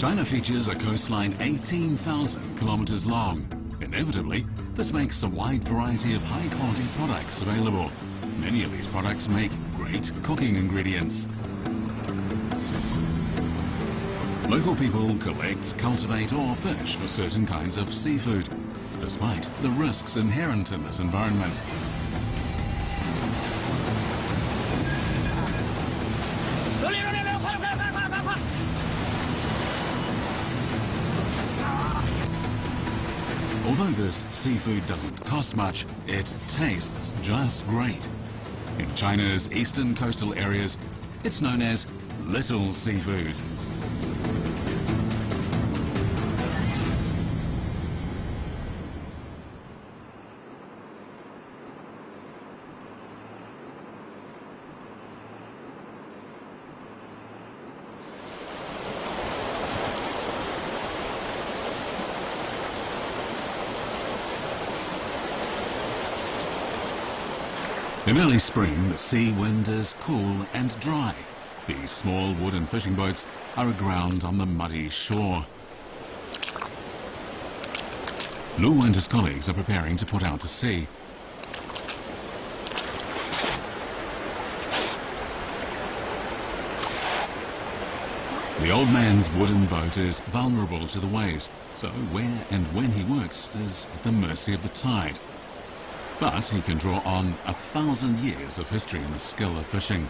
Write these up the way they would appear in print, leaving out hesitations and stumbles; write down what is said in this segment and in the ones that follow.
China features a coastline 18,000 kilometers long. Inevitably, this makes a wide variety of high-quality products available. Many of these products make great cooking ingredients. Local people collect, cultivate or fish for certain kinds of seafood, despite the risks inherent in this environment. Although this seafood doesn't cost much, it tastes just great. In China's eastern coastal areas, it's known as little seafood. In early spring, the sea wind is cool and dry. These small wooden fishing boats are aground on the muddy shore. Lu and his colleagues are preparing to put out to sea. The old man's wooden boat is vulnerable to the waves, so where and when he works is at the mercy of the tide. But he can draw on 1,000 years of history in the skill of fishing.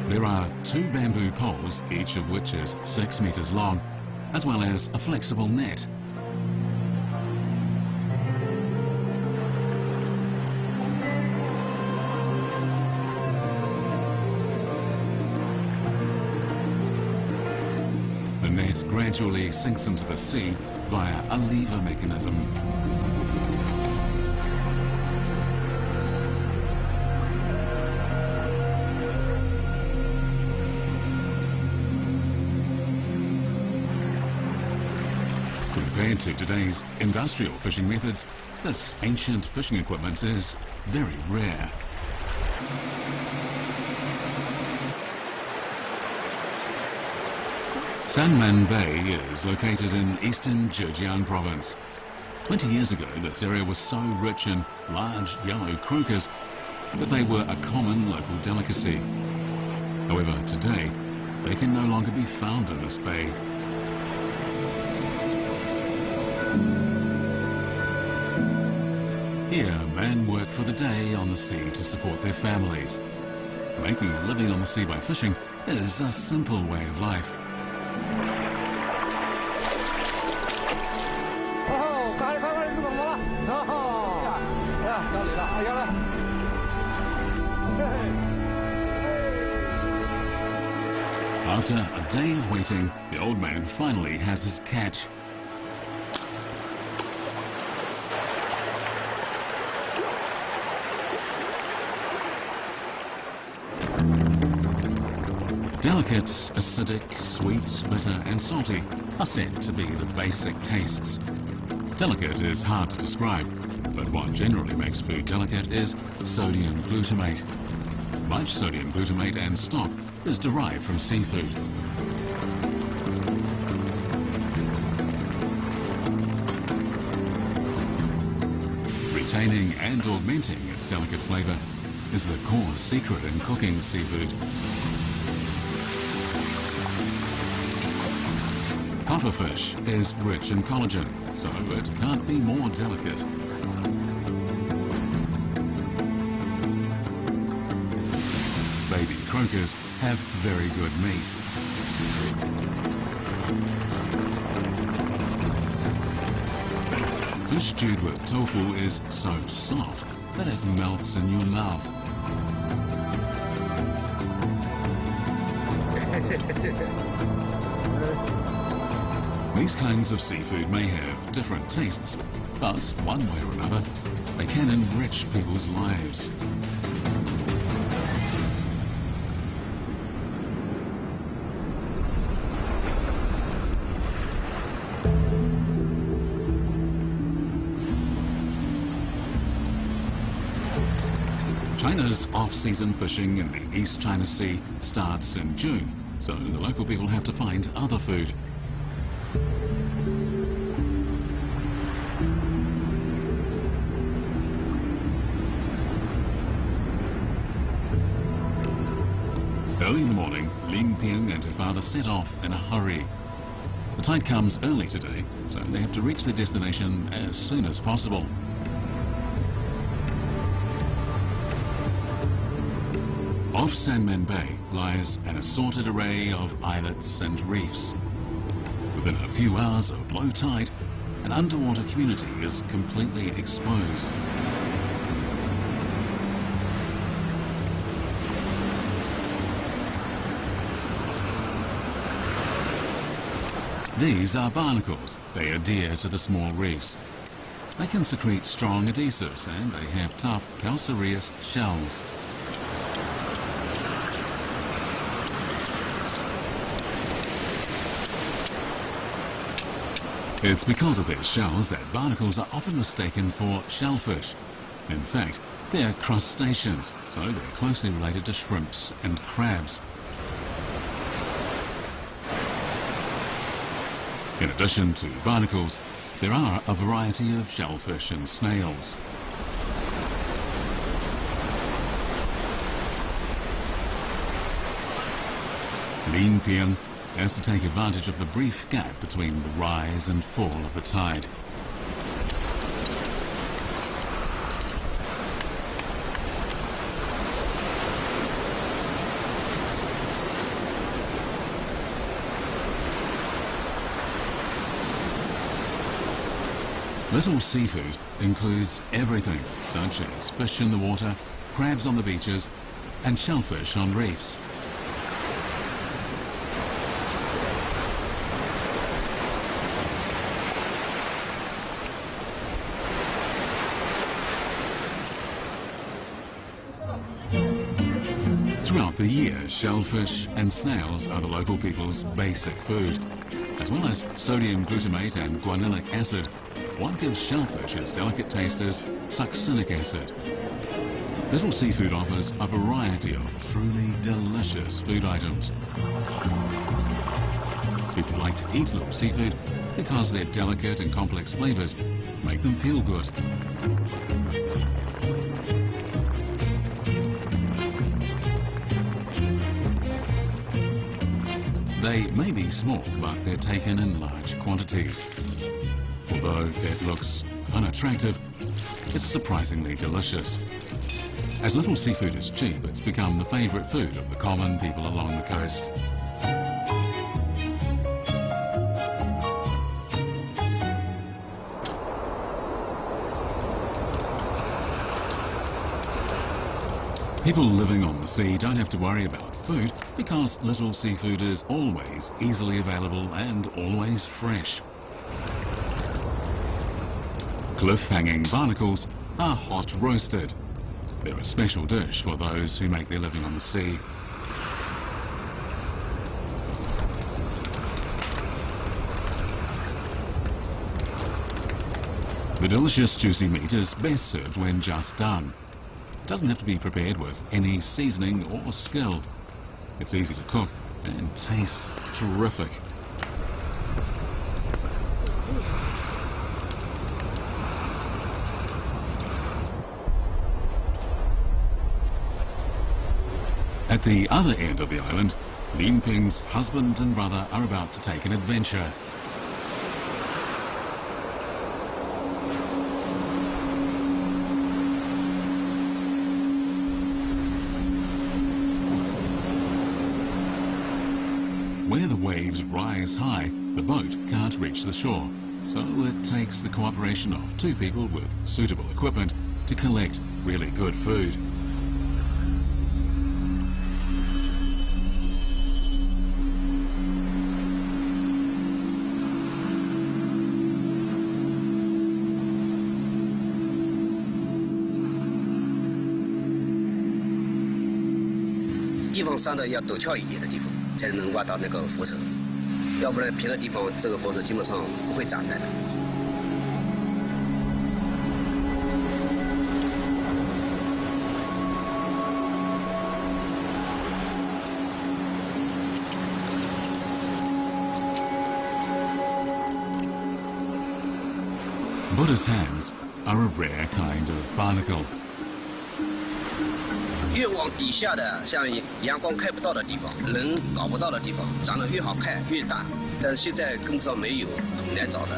There are 2 bamboo poles, each of which is 6 meters long, as well as a flexible net. The net gradually sinks into the sea via a lever mechanism. Compared to today's industrial fishing methods, this ancient fishing equipment is very rare. Sanmen Bay is located in eastern Zhejiang province. 20 years ago, this area was so rich in large yellow croakers that they were a common local delicacy. However, today, they can no longer be found in this bay. Here, men work for the day on the sea to support their families. Making a living on the sea by fishing is a simple way of life. After a day of waiting, the old man finally has his catch. Delicates, acidic, sweet, bitter and salty are said to be the basic tastes. Delicate is hard to describe, but what generally makes food delicate is sodium glutamate. Much sodium glutamate and stock is derived from seafood. Retaining and augmenting its delicate flavor is the core secret in cooking seafood. Pufferfish is rich in collagen, so it can't be more delicate. Baby croakers have very good meat. Fish stewed with tofu is so soft that it melts in your mouth. These kinds of seafood may have different tastes, but one way or another, they can enrich people's lives. China's off-season fishing in the East China Sea starts in June, so the local people have to find other food. Early in the morning, Lin Ping and her father set off in a hurry. The tide comes early today, so they have to reach their destination as soon as possible. Off Sanmen Bay lies an assorted array of islets and reefs. Within a few hours of low tide, an underwater community is completely exposed. These are barnacles. They adhere to the small reefs. They can secrete strong adhesives and they have tough calcareous shells. It's because of their shells that barnacles are often mistaken for shellfish. In fact, they're crustaceans, so they're closely related to shrimps and crabs. In addition to barnacles, there are a variety of shellfish and snails. Lin Ping has to take advantage of the brief gap between the rise and fall of the tide. Little seafood includes everything, such as fish in the water, crabs on the beaches, and shellfish on reefs. Throughout the year, shellfish and snails are the local people's basic food. As well as sodium glutamate and guanilic acid, one gives shellfish its delicate taste as succinic acid. Little Seafood offers a variety of truly delicious food items. People like to eat Little Seafood because their delicate and complex flavors make them feel good. They may be small, but they're taken in large quantities. Although it looks unattractive, it's surprisingly delicious. As Little Seafood is cheap, it's become the favourite food of the common people along the coast. People living on the sea don't have to worry about food because Little Seafood is always easily available and always fresh. Cliff-hanging barnacles are hot roasted. They're a special dish for those who make their living on the sea. The delicious juicy meat is best served when just done. It doesn't have to be prepared with any seasoning or skill. It's easy to cook and tastes terrific. At the other end of the island, Lin Ping's husband and brother are about to take an adventure. Where the waves rise high, the boat can't reach the shore, so it takes the cooperation of two people with suitable equipment to collect really good food. 方上的要陡峭一点的地方，才能挖到那个佛手，要不然平的地方这个佛手基本上不会长的。 Buddha's hands are a rare kind of barnacle. 越往底下的，像阳光看不到的地方，人搞不到的地方，长得越好看越大。但是现在根本上没有，很难找的。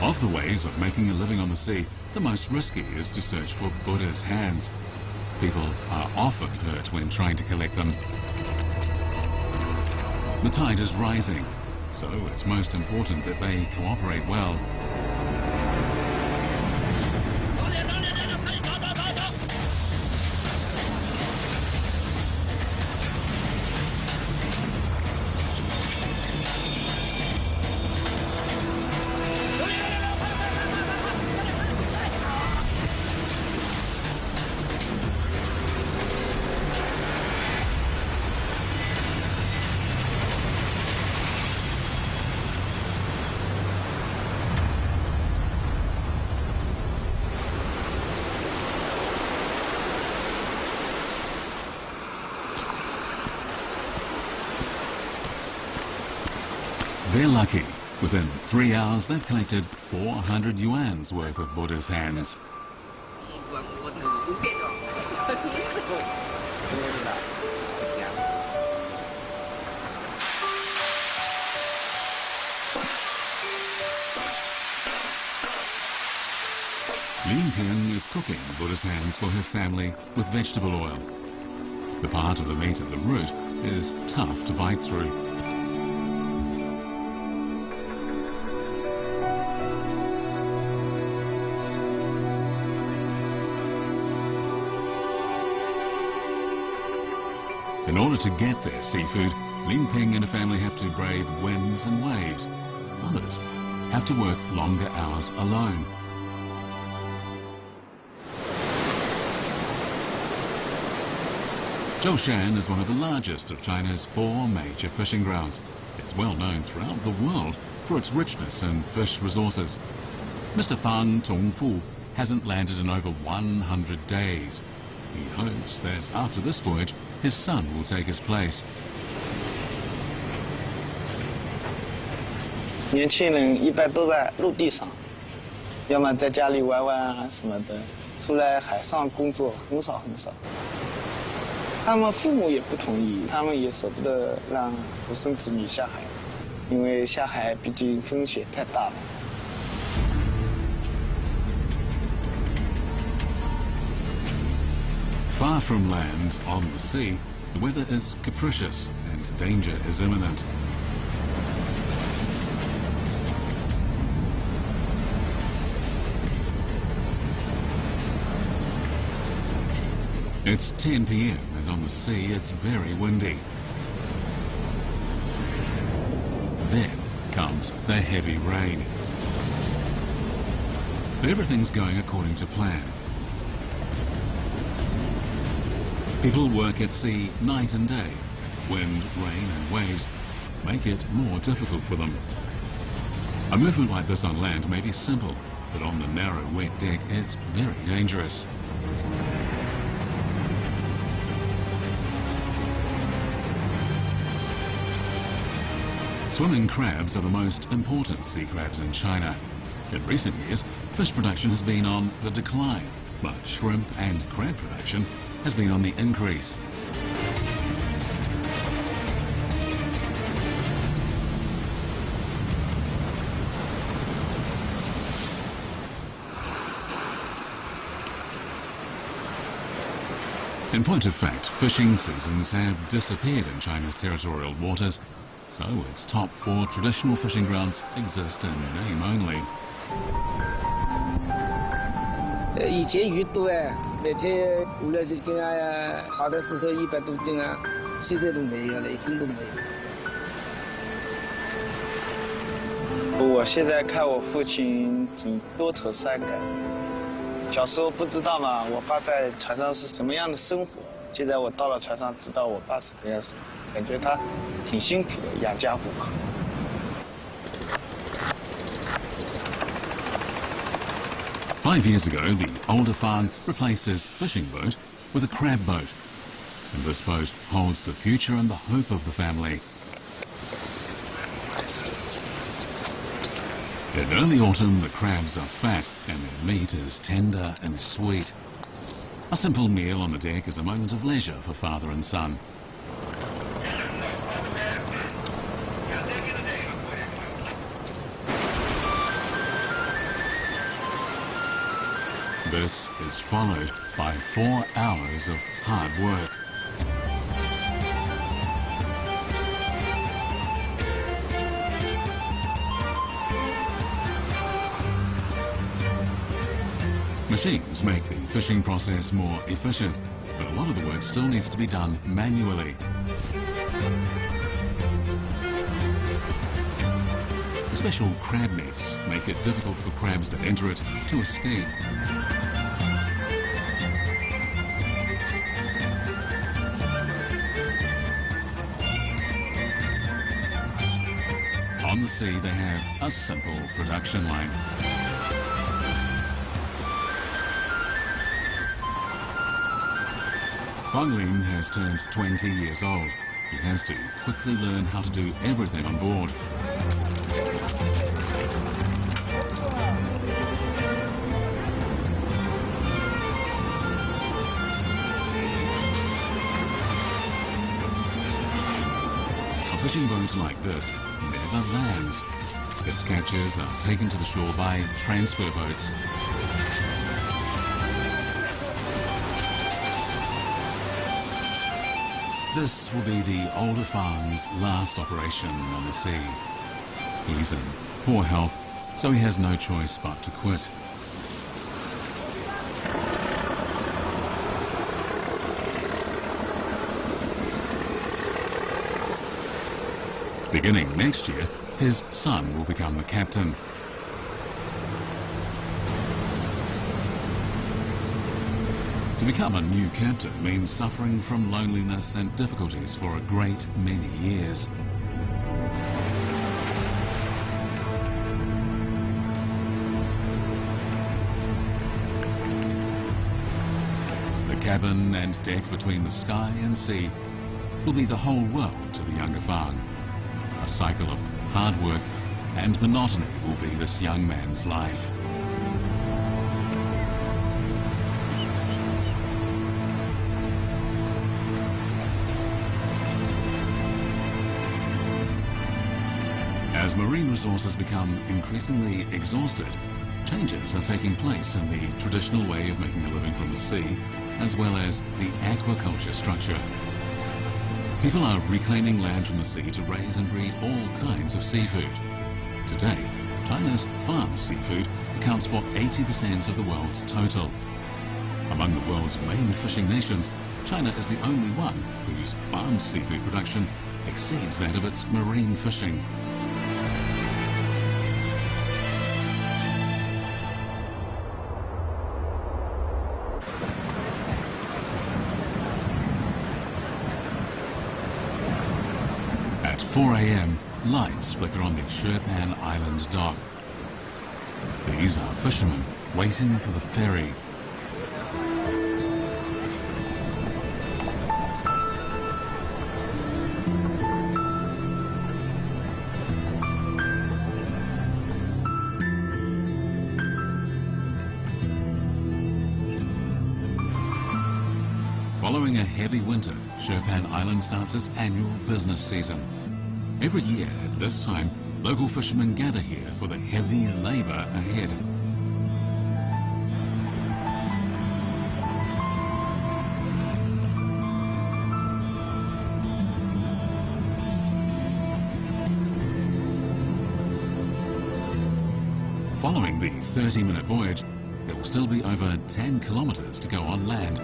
Of the ways of making a living on the sea, the most risky is to search for Buddha's hands. People are often hurt when trying to collect them. The tide is rising, so it's most important that they cooperate well. They're lucky. Within 3 hours, they've collected 400 yuan's worth of Buddha's hands. Lin Ping is cooking Buddha's hands for her family with vegetable oil. The part of the meat at the root is tough to bite through. In order to get their seafood, Lin Ping and her family have to brave winds and waves. Others have to work longer hours alone. Zhoushan is one of the largest of China's 4 major fishing grounds. It's well known throughout the world for its richness in fish resources. Mr. Fang Zhongfu hasn't landed in over 100 days. He hopes that after this voyage, his son will take his place. 年轻人一般都在陆地上，要么在家里玩玩啊什么的，出来海上工作很少很少。他们父母也不同意，他们也舍不得让独生子女下海，因为下海毕竟风险太大了。 Far from land, on the sea, the weather is capricious and danger is imminent. It's 10 p.m. and on the sea it's very windy. Then comes the heavy rain. But everything's going according to plan. People work at sea night and day. Wind, rain and waves make it more difficult for them. A movement like this on land may be simple, but on the narrow, wet deck it's very dangerous. Swimming crabs are the most important sea crabs in China. In recent years, fish production has been on the decline, but shrimp and crab production has been on the increase. In point of fact, fishing seasons have disappeared in China's territorial waters, so its top 4 traditional fishing grounds exist in name only. 以前鱼多哎，每天50-60斤啊，好的时候100多斤啊，现在都没有了，一斤都没有。我现在看我父亲挺多头山的，小时候不知道嘛，我爸在船上是什么样的生活。现在我到了船上，知道我爸是这样生活，感觉他挺辛苦的，养家糊口。5 years ago, the older Fan replaced his fishing boat with a crab boat. And this boat holds the future and the hope of the family. In early autumn, the crabs are fat and their meat is tender and sweet. A simple meal on the deck is a moment of leisure for father and son. This is followed by 4 hours of hard work. Machines make the fishing process more efficient, but a lot of the work still needs to be done manually. Special crab nets make it difficult for crabs that enter it to escape. On the sea, they have a simple production line. Feng Lin has turned 20 years old. He has to quickly learn how to do everything on board. A fishing boat like this never lands. Its catches are taken to the shore by transfer boats. This will be the older Fan's last operation on the sea. He's in poor health, so he has no choice but to quit. Beginning next year, his son will become the captain. To become a new captain means suffering from loneliness and difficulties for a great many years. The cabin and deck between the sky and sea will be the whole world to the younger Fan. A cycle of hard work and monotony will be this young man's life. As marine resources become increasingly exhausted, changes are taking place in the traditional way of making a living from the sea, as well as the aquaculture structure. People are reclaiming land from the sea to raise and breed all kinds of seafood. Today, China's farmed seafood accounts for 80% of the world's total. Among the world's main fishing nations, China is the only one whose farmed seafood production exceeds that of its marine fishing. At 4 a.m, lights flicker on the Shoreline Island dock. These are fishermen waiting for the ferry. Following a heavy winter, Shoreline Island starts its annual business season. Every year at this time, local fishermen gather here for the heavy labour ahead. Following the 30-minute voyage, there will still be over 10 kilometres to go on land.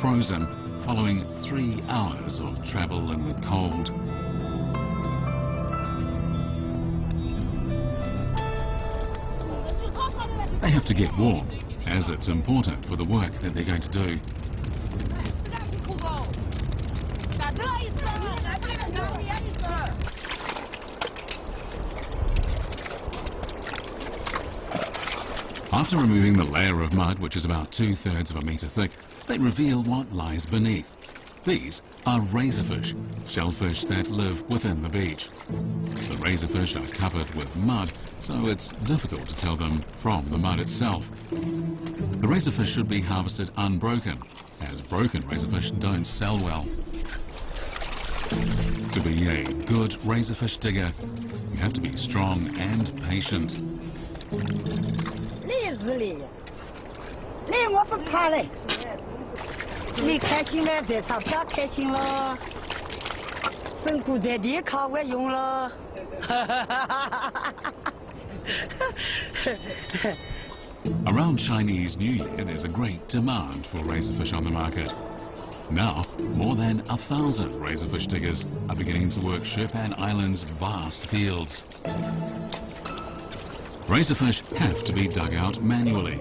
frozen following 3 hours of travel in the cold. They have to get warm, as it's important for the work that they're going to do. After removing the layer of mud, which is about 2/3 of a metre thick, they reveal what lies beneath. These are razorfish, shellfish that live within the beach. The razorfish are covered with mud, so it's difficult to tell them from the mud itself. The razorfish should be harvested unbroken, as broken razorfish don't sell well. To be a good razorfish digger, you have to be strong and patient. 累我不怕嘞，你开心了，这钞票开心了，辛苦在地靠我用了。Around Chinese New Year, there's a great demand for razorfish on the market. Now, more than 1,000 razorfish diggers are beginning to work Shirpan Island's vast fields. Razorfish have to be dug out manually.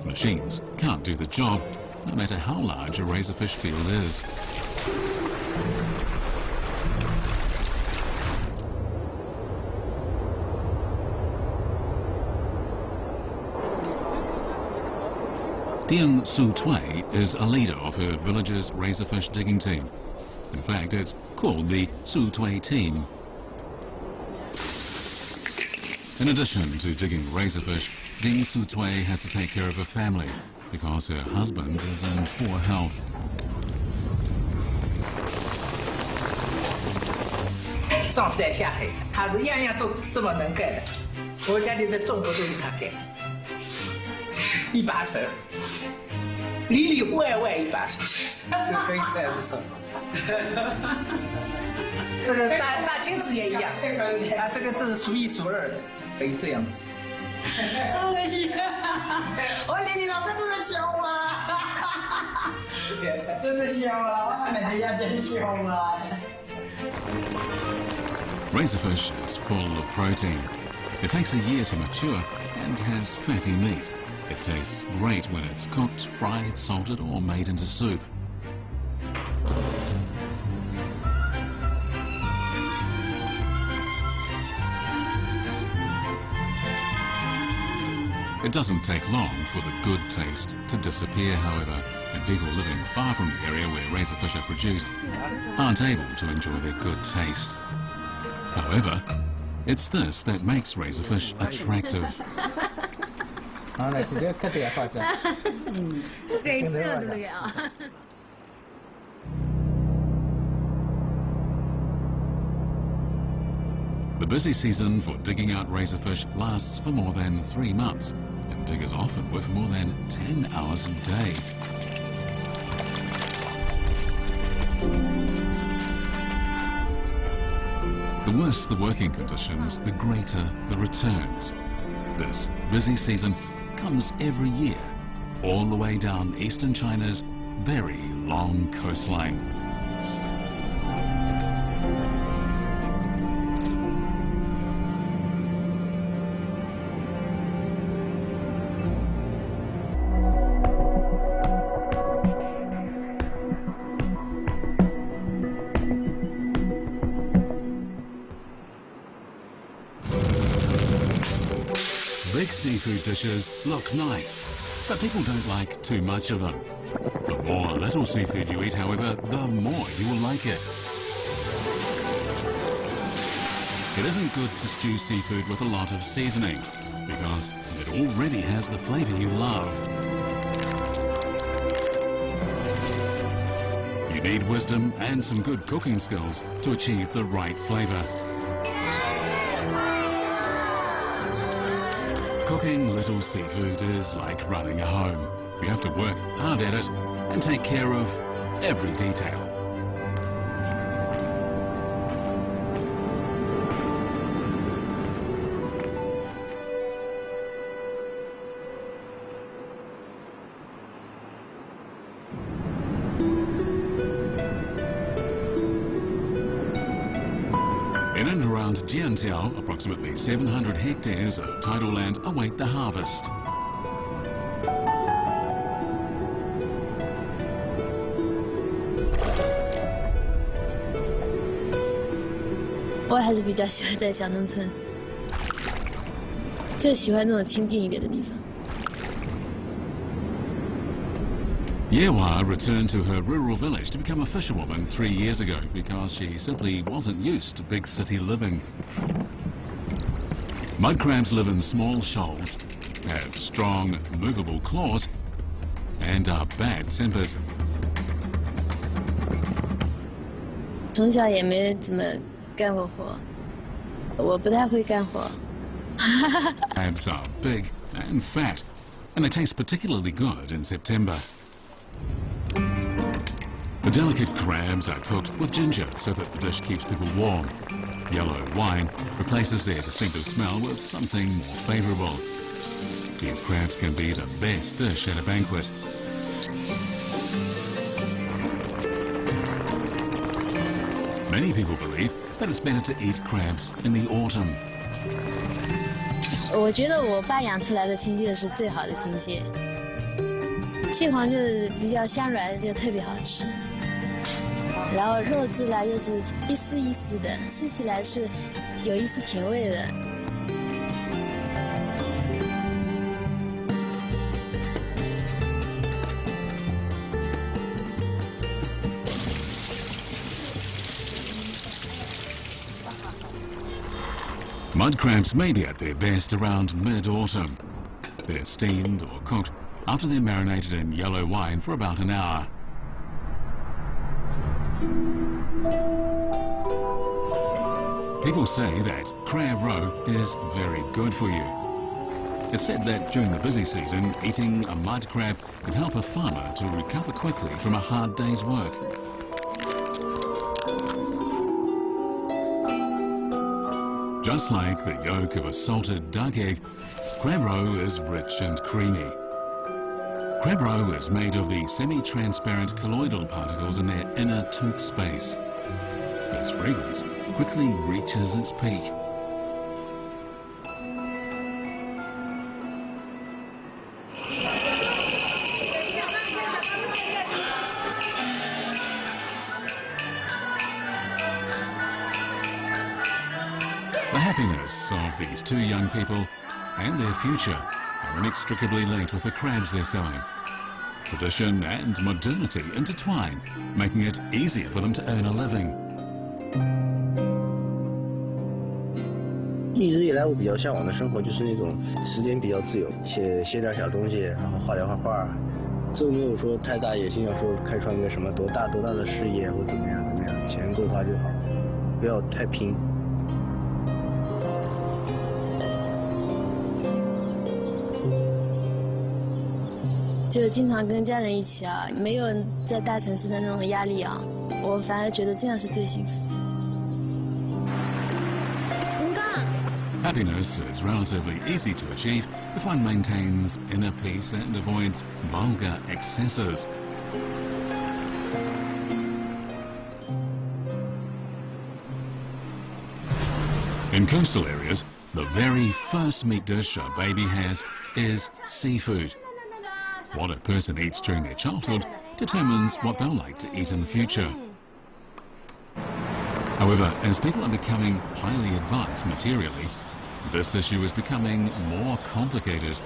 Machines can't do the job, no matter how large a razorfish field is. Dian Su Tui is a leader of her village's razorfish digging team. In fact, it's called the Su Tui team. In addition to digging razorfish, Ding Su Tui has to take care of her family because her husband is in poor health. 上山下海，他是样样都这么能干的。我家里的重活都是他干，一把手，里里外外一把手，就可以这样子说。这个炸青子也一样，啊，这是数一数二的，可以这样子。哎呀，我连你老婆都是笑我，都是笑我，我奶奶也真笑我。 Razorfish is full of protein. It takes a year to mature and has fatty meat. It tastes great when it's cooked, fried, salted, or made into soup. It doesn't take long for the good taste to disappear, however, and people living far from the area where razorfish are produced aren't able to enjoy their good taste. However, it's this that makes razorfish attractive. The busy season for digging out razorfish lasts for more than 3 months, and diggers often work for more than 10 hours a day. The worse the working conditions, the greater the returns. This busy season comes every year, all the way down eastern China's very long coastline. Big seafood dishes look nice, but people don't like too much of them. The more little seafood you eat, however, the more you will like it. It isn't good to stew seafood with a lot of seasoning, because it already has the flavour you love. You need wisdom and some good cooking skills to achieve the right flavour. Cooking little seafood is like running a home. You have to work hard at it and take care of every detail. In and around Jiantiao, approximately 700 hectares of tidal land await the harvest.我还是比较喜欢在小农村，就喜欢那种清静一点的地方。Yewa returned to her rural village to become a fisherwoman 3 years ago because she simply wasn't used to big city living. Mud crabs live in small shoals, have strong, movable claws, and are bad-tempered. 从小也没怎么干过活，我不太会干活。Crabs are big and fat, and they taste particularly good in September. The delicate crabs are cooked with ginger so that the dish keeps people warm. Yellow wine replaces their distinctive smell with something more favourable. These crabs can be the best dish at a banquet. Many people believe that it's better to eat crabs in the autumn. 我觉得我爸养出来的青蟹是最好的青蟹，蟹黄就是比较香软，就特别好吃。然后肉质呢又是一丝一丝的，吃起来是有一丝甜味的。Mud crabs may be at their best around mid-autumn. They're steamed or cooked after they're marinated in yellow wine for about an hour. People say that crab roe is very good for you. It's said that during the busy season, eating a mud crab can help a farmer to recover quickly from a hard day's work. Just like the yolk of a salted duck egg, crab roe is rich and creamy. Crab roe is made of the semi-transparent colloidal particles in their inner tooth space. Its fragrance quickly reaches its peak. The happiness of these two young people and their future are inextricably linked with the crabs they're selling. Tradition and modernity intertwine, making it easier for them to earn a living. 一直以来我比较向往的生活就是那种时间比较自由，写点小东西，然后画点画画，就没有说太大野心，要说开创一个什么多大的事业或怎么样，钱够花就好，不要太拼。就经常跟家人一起啊，没有在大城市的那种压力啊，我反而觉得这样是最幸福的。 Happiness is relatively easy to achieve if one maintains inner peace and avoids vulgar excesses. In coastal areas, the very first meat dish a baby has is seafood. What a person eats during their childhood determines what they'll like to eat in the future. However, as people are becoming highly advanced materially, this issue is becoming more complicated.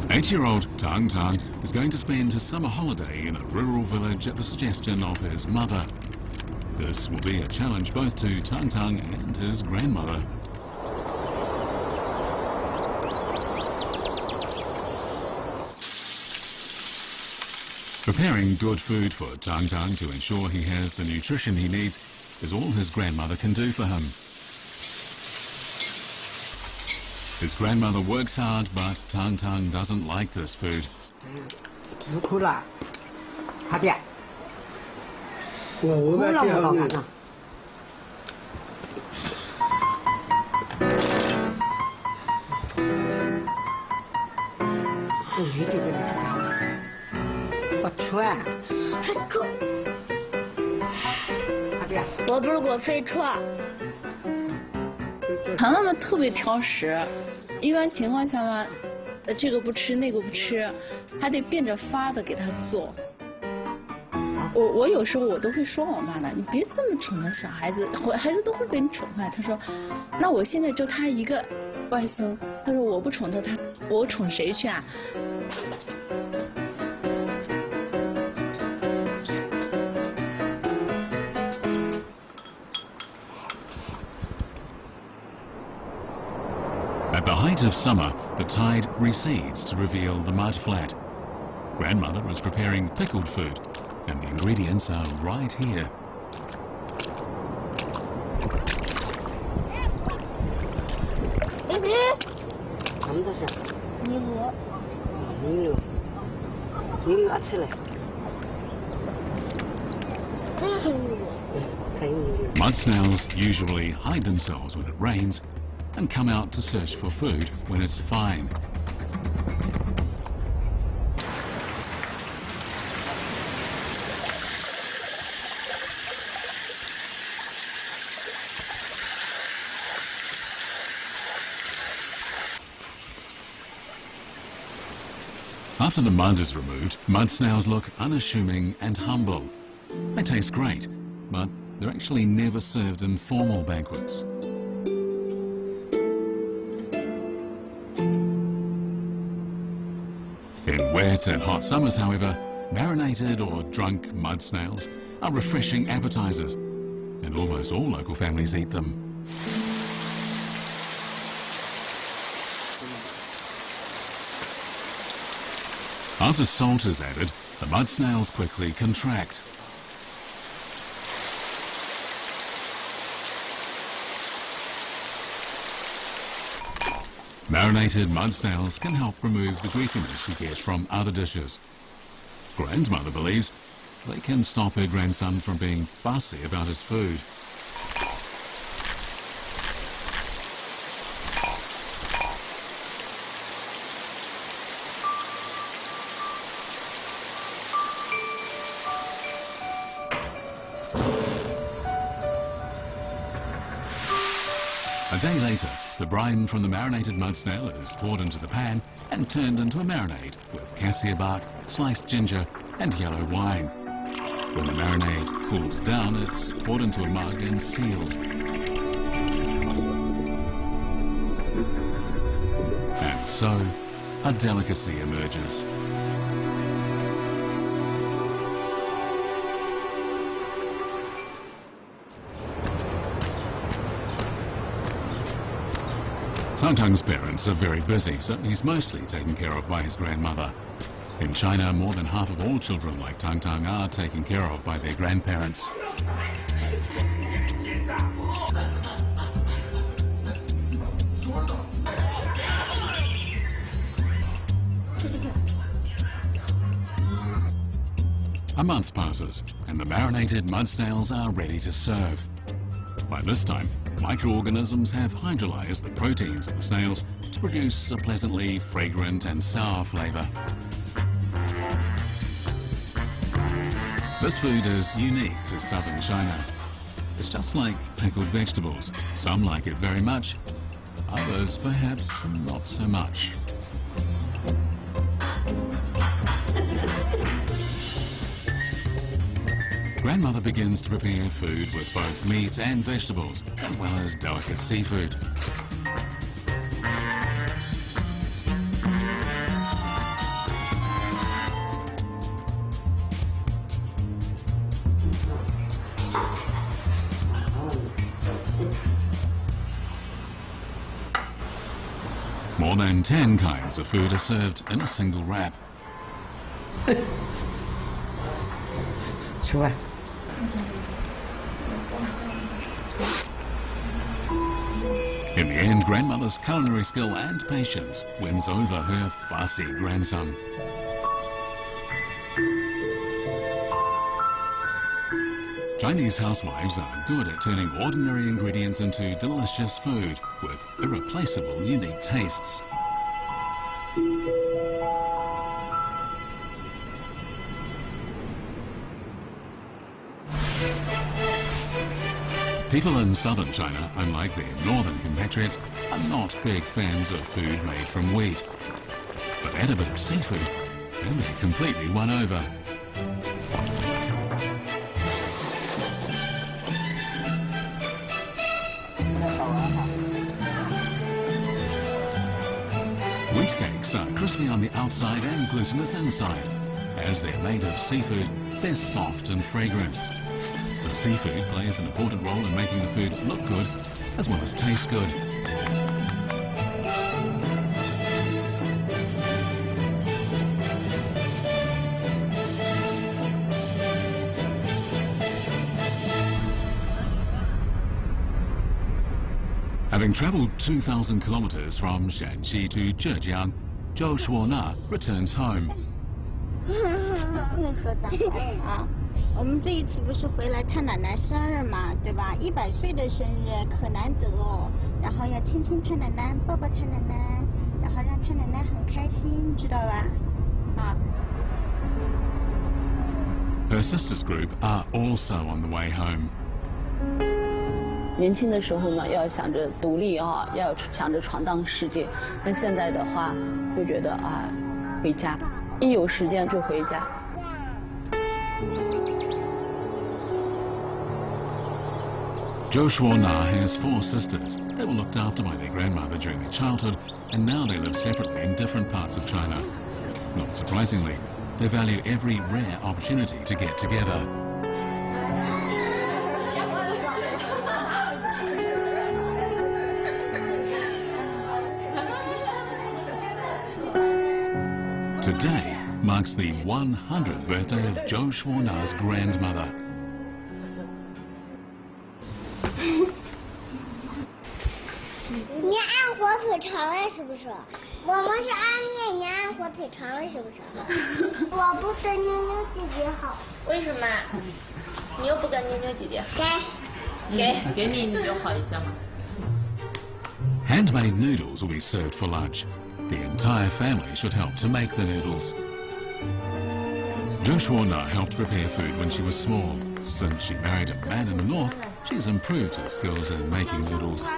Eight-year-old Tang Tang is going to spend his summer holiday in a rural village at the suggestion of his mother. This will be a challenge both to Tang Tang and his grandmother. Preparing good food for Tang Tang to ensure he has the nutrition he needs is all his grandmother can do for him. His grandmother works hard, but Tang Tang doesn't like this food. 鱼这个呢，它船，飞船。我不是过飞船。他们特别挑食，一般情况下嘛，这个不吃那个不吃，还得变着法的给他做。我有时候我都会说我妈呢，你别这么宠着小孩子，孩子都会被你宠坏。他说，那我现在就他一个外孙，他说我不宠着他，我宠谁去啊？ At the height of summer, the tide recedes to reveal the mud flat. Grandmother is preparing pickled food, and the ingredients are right here. Mud snails usually hide themselves when it rains and come out to search for food when it's fine. After the mud is removed, mud snails look unassuming and humble. They taste great, but they're actually never served in formal banquets. In wet and hot summers, however, marinated or drunk mud snails are refreshing appetizers, and almost all local families eat them. After salt is added, the mud snails quickly contract. Marinated mud snails can help remove the greasiness you get from other dishes. Grandmother believes they can stop her grandson from being fussy about his food. A day later, the brine from the marinated mud snail is poured into the pan and turned into a marinade with cassia bark, sliced ginger and yellow wine. When the marinade cools down, it's poured into a mug and sealed. And so, a delicacy emerges. Tang Tang's parents are very busy, so he's mostly taken care of by his grandmother. In China, more than half of all children like Tang Tang are taken care of by their grandparents. A month passes, and the marinated mud snails are ready to serve. By this time, microorganisms have hydrolyzed the proteins of the snails to produce a pleasantly fragrant and sour flavor. This food is unique to southern China. It's just like pickled vegetables. Some like it very much, others perhaps not so much. Grandmother begins to prepare food with both meat and vegetables, as well as delicate seafood. More than 10 kinds of food are served in a single wrap. Sure. In the end, grandmother's culinary skill and patience wins over her fussy grandson. Chinese housewives are good at turning ordinary ingredients into delicious food with irreplaceable, unique tastes. People in southern China, unlike their northern compatriots, are not big fans of food made from wheat. But add a bit of seafood, and they're completely won over. Wheat cakes are crispy on the outside and glutinous inside. As they're made of seafood, they're soft and fragrant. The seafood plays an important role in making the food look good, as well as taste good. Having travelled 2,000 kilometres from Shanxi to Zhejiang, Zhou Shuona returns home. 我们这一次不是回来探奶奶生日嘛，对吧？100岁的生日可难得哦，然后要亲亲太奶奶，抱抱太奶奶，然后让太奶奶很开心，知道吧？啊。Her sisters group are also on the way home. 年轻的时候呢，要想着独立啊，要想着闯荡世界。但现在的话，就觉得啊，回家，一有时间就回家。 Zhou Shuona has 4 sisters. They were looked after by their grandmother during their childhood, and now they live separately in different parts of China. Not surprisingly, they value every rare opportunity to get together. Today marks the 100th birthday of Zhou Shuona's grandmother. 你按火腿肠了是不是？我们是按面，你按火腿肠了是不是？我不跟妞妞姐姐好。为什么？你又不跟妞妞姐姐？给你，你就好一下嘛。 Handmade noodles will be served for lunch. The entire family should help to make the noodles. Zhou Shuona helped prepare food when she was small. Since she married a man in the north, she's improved her skills in making noodles.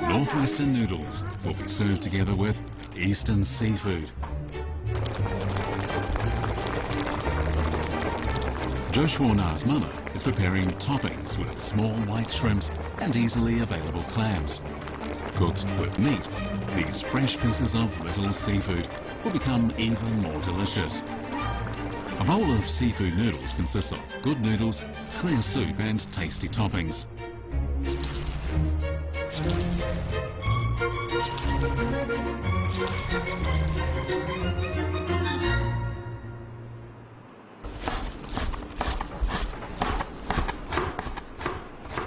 Northwestern noodles will be served together with Eastern seafood. Zhou Shuona's mother is preparing toppings with small white shrimps and easily available clams. Cooked with meat, these fresh pieces of little seafood will become even more delicious. A bowl of seafood noodles consists of good noodles, clear soup and tasty toppings.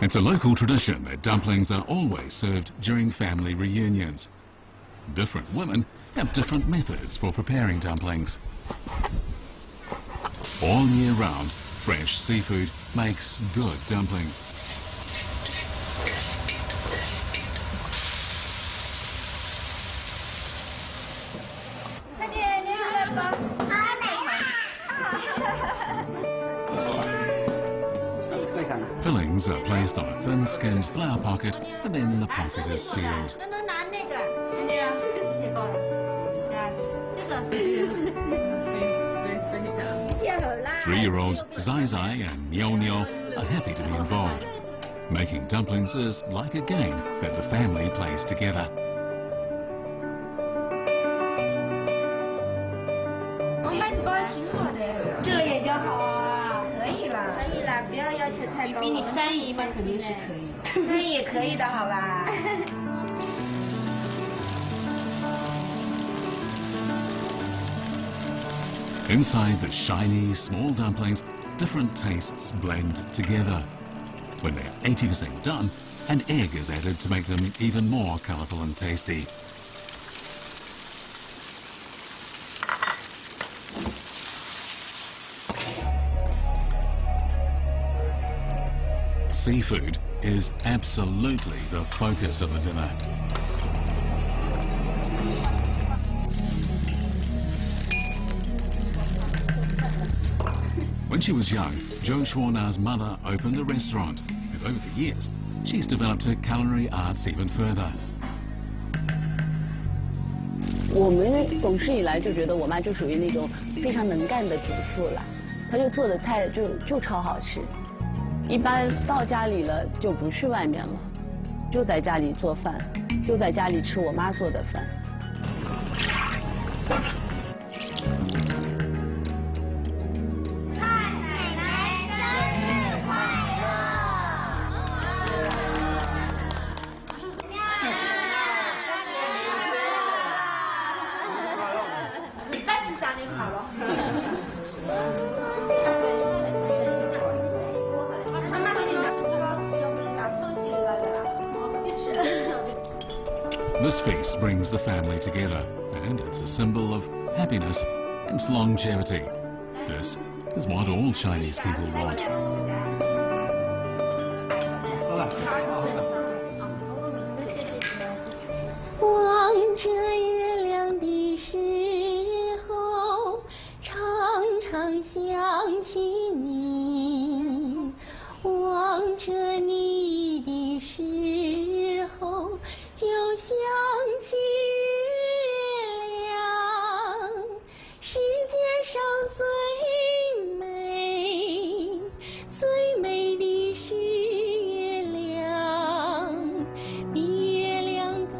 It's a local tradition that dumplings are always served during family reunions. Different women have different methods for preparing dumplings. All year round, fresh seafood makes good dumplings. Fillings are placed on a thin-skinned flour pocket, and then the pocket is sealed. 3-year-olds Zai Zai and Niao Niao are happy to be involved. Making dumplings is like a game that the family plays together. 比你3姨嘛肯定是可以，那也可以的，好吧？ Inside the shiny, small dumplings, different tastes blend together. When they're 80% done, an egg is added to make them even more colourful and tasty. Seafood is absolutely the focus of the dinner. When she was young, Joe Schwarna's mother opened a restaurant, and over the years, she's developed her culinary arts even further. 我们懂事以来就觉得我妈就属于那种非常能干的主妇了，她就做的菜就超好吃。一般到家里了就不去外面了，就在家里做饭，就在家里吃我妈做的饭。This feast brings the family together, and it's a symbol of happiness and longevity. This is what all Chinese people want. 望着月亮的时候，常常想起你；望着你的时候，就想起月亮。世界上最美的是月亮，比月亮高。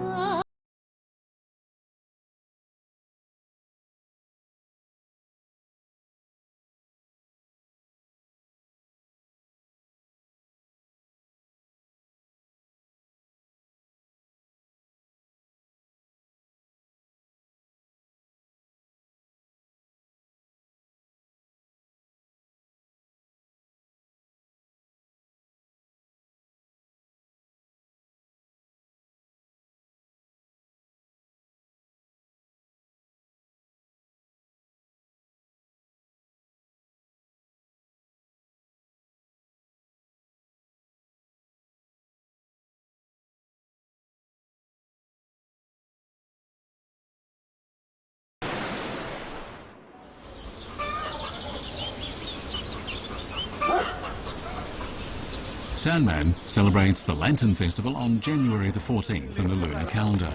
Sanman celebrates the Lantern Festival on January the 14th in the lunar calendar.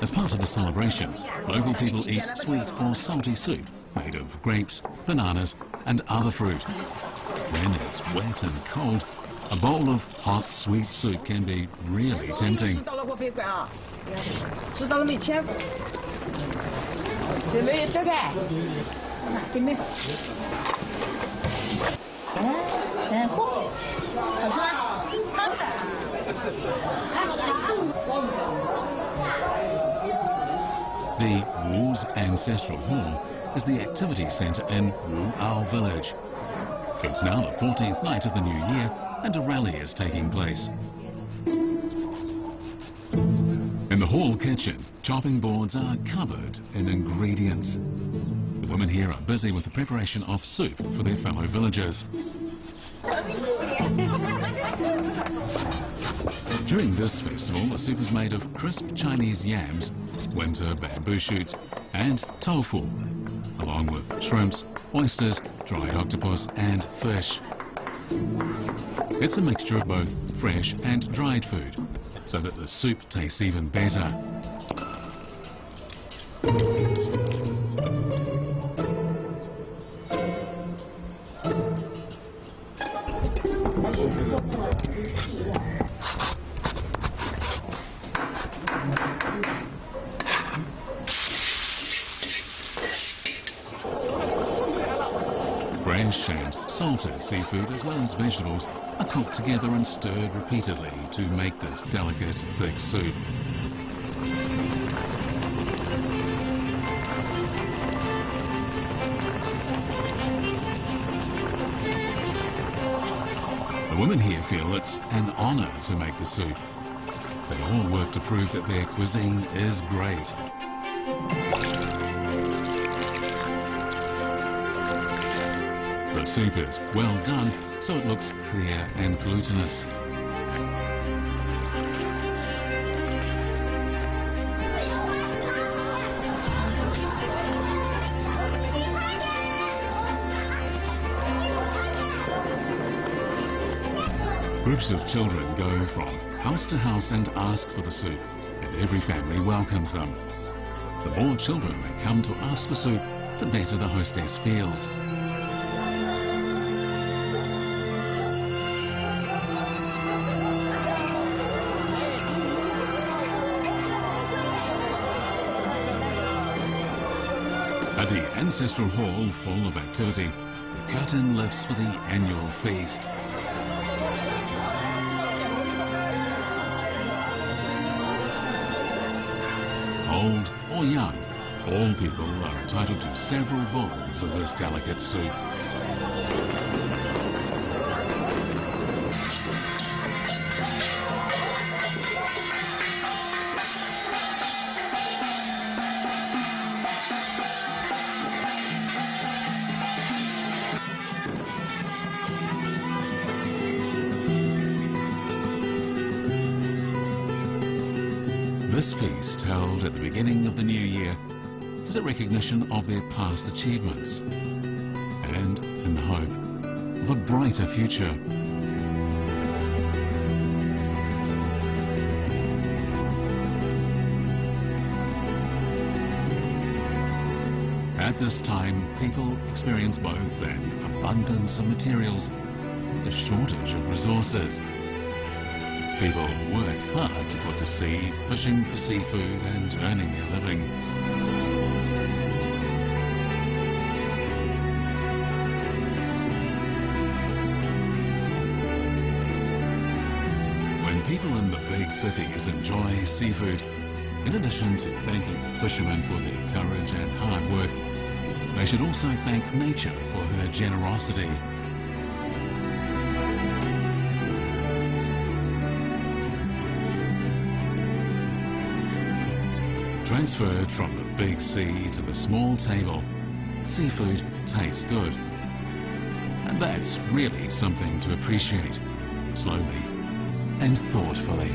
As part of the celebration, local people eat sweet or salty soup made of grapes, bananas and other fruit. When it's wet and cold, a bowl of hot sweet soup can be really tempting. 知道了没钱？谁没这个？谁没？不，好吃吗？好的。The Wu's Ancestral Hall is the activity centre in Wuao village. It's now the 14th night of the new year and a rally is taking place. In the hall kitchen, chopping boards are covered in ingredients. The women here are busy with the preparation of soup for their fellow villagers. During this festival, the soup is made of crisp Chinese yams, winter bamboo shoots and tofu, along with shrimps, oysters, dried octopus and fish. It's a mixture of both fresh and dried food, so that the soup tastes even better. Fresh and salted seafood as well as vegetables are cooked together and stirred repeatedly to make this delicate, thick soup. The women here feel it's an honour to make the soup. They all work to prove that their cuisine is great. The soup is well done, so it looks clear and glutinous. Groups of children go from house to house and ask for the soup, and every family welcomes them. The more children that come to ask for soup, the better the hostess feels. At the ancestral hall full of activity, the curtain lifts for the annual feast. Old or young, all people are entitled to several bowls of this delicate soup. This feast, held at the beginning of the new year, is a recognition of their past achievements and in the hope of a brighter future. At this time, people experience both an abundance of materials and a shortage of resources. People work hard to put to sea, fishing for seafood and earning their living. When people in the big cities enjoy seafood, in addition to thanking the fishermen for their courage and hard work, they should also thank nature for her generosity. Transferred from the big sea to the small table, seafood tastes good. And that's really something to appreciate, slowly and thoughtfully.